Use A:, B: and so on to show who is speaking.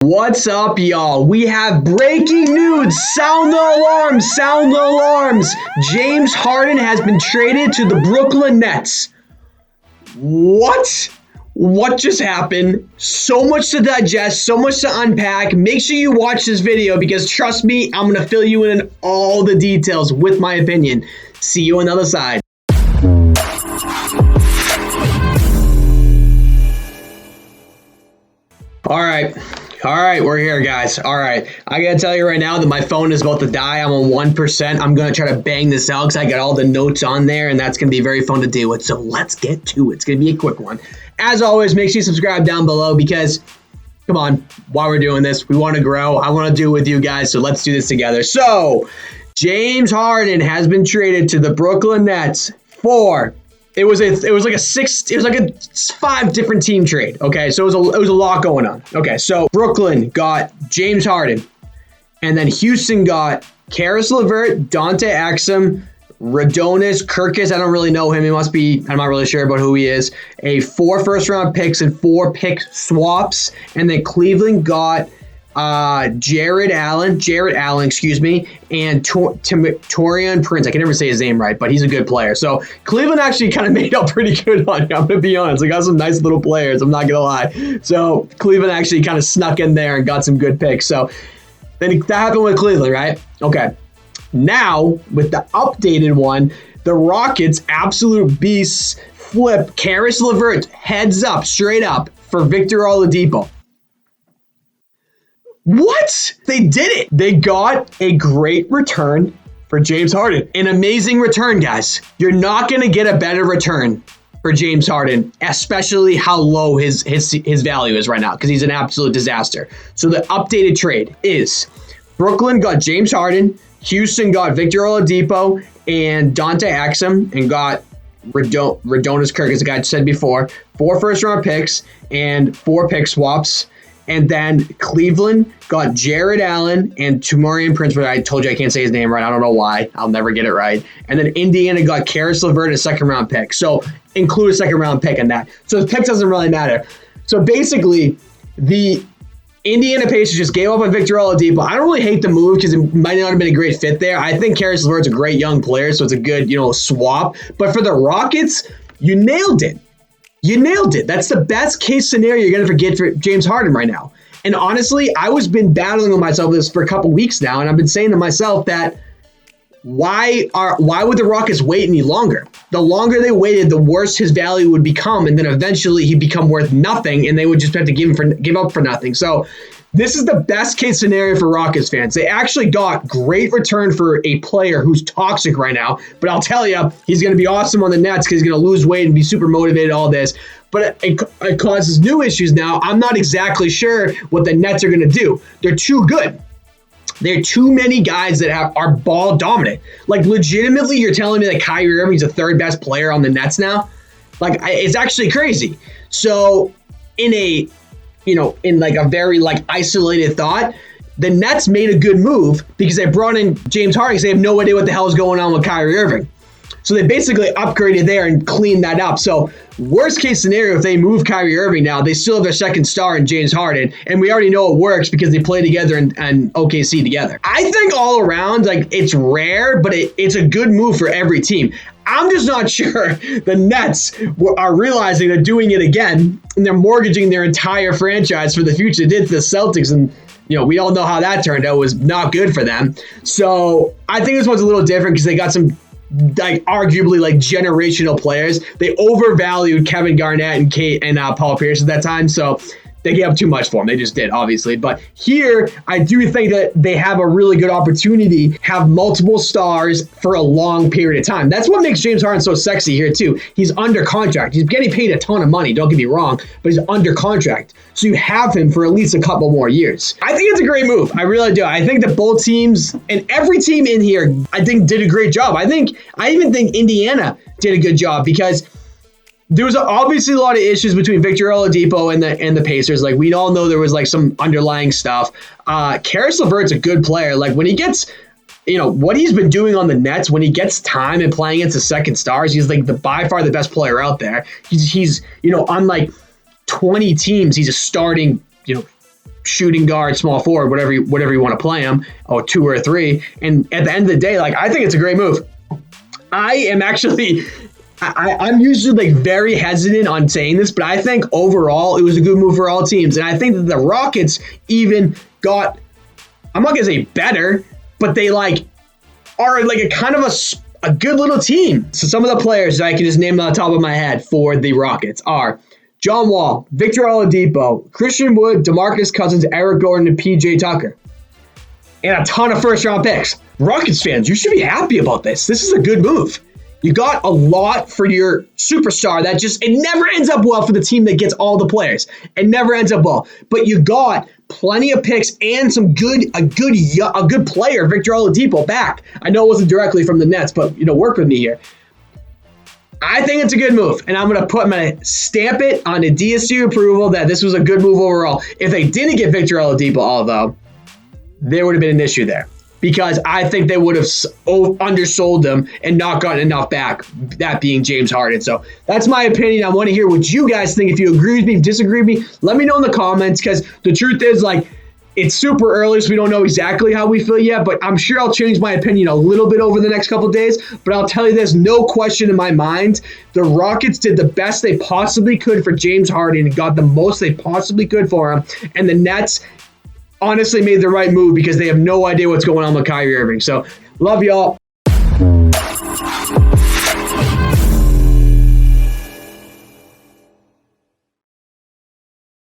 A: What's up, y'all? We have breaking news. Sound the alarms. Sound the alarms. James Harden has been traded to the Brooklyn Nets. What? What just happened? So much to digest, so much to unpack. Make sure you watch this video because trust me, I'm going to fill you in all the details with my opinion. See you on the other side. All right, we're here, guys. All right, I gotta tell you right now that my phone is about to die. I'm on 1%. I'm gonna try to bang this out because I got all the notes on there, and that's gonna be very fun to deal with. So let's get to it. It's gonna be a quick one. As always, make sure you subscribe down below because, come on, while we're doing this, we want to grow. I want to do it with you guys, so let's do this together. So, James Harden has been traded to the Brooklyn Nets for. It was like a 5 different team trade. Okay, so it was a lot going on. Okay, so Brooklyn got James Harden, and then Houston got Karis LeVert, Dante Exum, Radonis Kirkus. I don't really know him. He must be. I'm not really sure about who he is. 4 first-round picks and 4 pick swaps, and then Cleveland got Jarrett Allen, and Taurean Prince. I can never say his name right, but he's a good player. So Cleveland actually kind of made up pretty good on him. I'm going to be honest. They got some nice little players. I'm not going to lie. So Cleveland actually kind of snuck in there and got some good picks. So then that happened with Cleveland, right? Okay. Now, with the updated one, the Rockets, absolute beasts, flip Karis LeVert heads up, straight up for Victor Oladipo. What? They did it. They got a great return for James Harden. An amazing return, guys. You're not going to get a better return for James Harden, especially how low his value is right now because he's an absolute disaster. So the updated trade is Brooklyn got James Harden, Houston got Victor Oladipo and Dante Exum and got Radonis Kirk, as the guy said before, 4 first-round picks and 4 pick swaps. And then Cleveland got Jarrett Allen and Taurean Prince, but I told you I can't say his name right. I don't know why. I'll never get it right. And then Indiana got Karis LeVert, a second-round pick. So include a second-round pick in that. So the pick doesn't really matter. So basically, the Indiana Pacers just gave up on Victor Oladipo. I don't really hate the move because it might not have been a great fit there. I think Karis LeVert's a great young player, so it's a good, swap. But for the Rockets, you nailed it. You nailed it. That's the best case scenario you're going to forget for James Harden right now. And honestly, I was been battling with myself this for a couple weeks now, and I've been saying to myself that why would the Rockets wait any longer? The longer they waited, the worse his value would become, and then eventually he'd become worth nothing, and they would just have to give up for nothing. So this is the best case scenario for Rockets fans. They actually got great return for a player who's toxic right now. But I'll tell you, he's going to be awesome on the Nets because he's going to lose weight and be super motivated, all this. But it causes new issues now. I'm not exactly sure what the Nets are going to do. They're too good. There are too many guys that are ball dominant. Like, legitimately, you're telling me that Kyrie Irving is the 3rd best player on the Nets now? Like, it's actually crazy. So in a very isolated thought, the Nets made a good move because they brought in James Harden because they have no idea what the hell is going on with Kyrie Irving. So they basically upgraded there and cleaned that up. So worst case scenario, if they move Kyrie Irving now, they still have their second star in James Harden. And we already know it works because they play together and OKC together. I think all around, it's rare, but it's a good move for every team. I'm just not sure the Nets are realizing they're doing it again and they're mortgaging their entire franchise for the future. They did to the Celtics, and we all know how that turned out. It was not good for them. So I think this one's a little different because they got some arguably generational players. They overvalued Kevin Garnett and Paul Pierce at that time. So they gave up too much for him. They just did, obviously. But here, I do think that they have a really good opportunity to have multiple stars for a long period of time. That's what makes James Harden so sexy here, too. He's under contract. He's getting paid a ton of money, don't get me wrong, but he's under contract. So you have him for at least a couple more years. I think it's a great move. I really do. I think that both teams and every team in here, I think, did a great job. I even think Indiana did a good job because there was obviously a lot of issues between Victor Oladipo and the Pacers. We all know there was some underlying stuff. Karis LeVert's a good player. When he gets, what he's been doing on the Nets, when he gets time and playing against the second stars, he's by far the best player out there. He's on 20 teams, he's a starting, shooting guard, small forward, whatever you want to play him, or 2 or 3. And at the end of the day, like, I think it's a great move. I'm usually like very hesitant on saying this, but I think overall it was a good move for all teams. And I think that the Rockets even got, I'm not going to say better, but they like are like a kind of a good little team. So some of the players that I can just name on the top of my head for the Rockets are John Wall, Victor Oladipo, Christian Wood, DeMarcus Cousins, Eric Gordon, and PJ Tucker. And a ton of first-round picks. Rockets fans, you should be happy about this. This is a good move. You got a lot for your superstar that just, it never ends up well for the team that gets all the players. It never ends up well. But you got plenty of picks and a good player, Victor Oladipo, back. I know it wasn't directly from the Nets, but work with me here. I think it's a good move, and I'm gonna stamp it on the DSU approval that this was a good move overall. If they didn't get Victor Oladipo, although, there would have been an issue there. Because I think they would have undersold them and not gotten enough back, that being James Harden. So that's my opinion. I want to hear what you guys think. If you agree with me, disagree with me, let me know in the comments, because the truth is, like, it's super early, so we don't know exactly how we feel yet, but I'm sure I'll change my opinion a little bit over the next couple of days. But I'll tell you this, no question in my mind, the Rockets did the best they possibly could for James Harden and got the most they possibly could for him. And the Nets honestly made the right move because they have no idea what's going on with Kyrie Irving. So love y'all.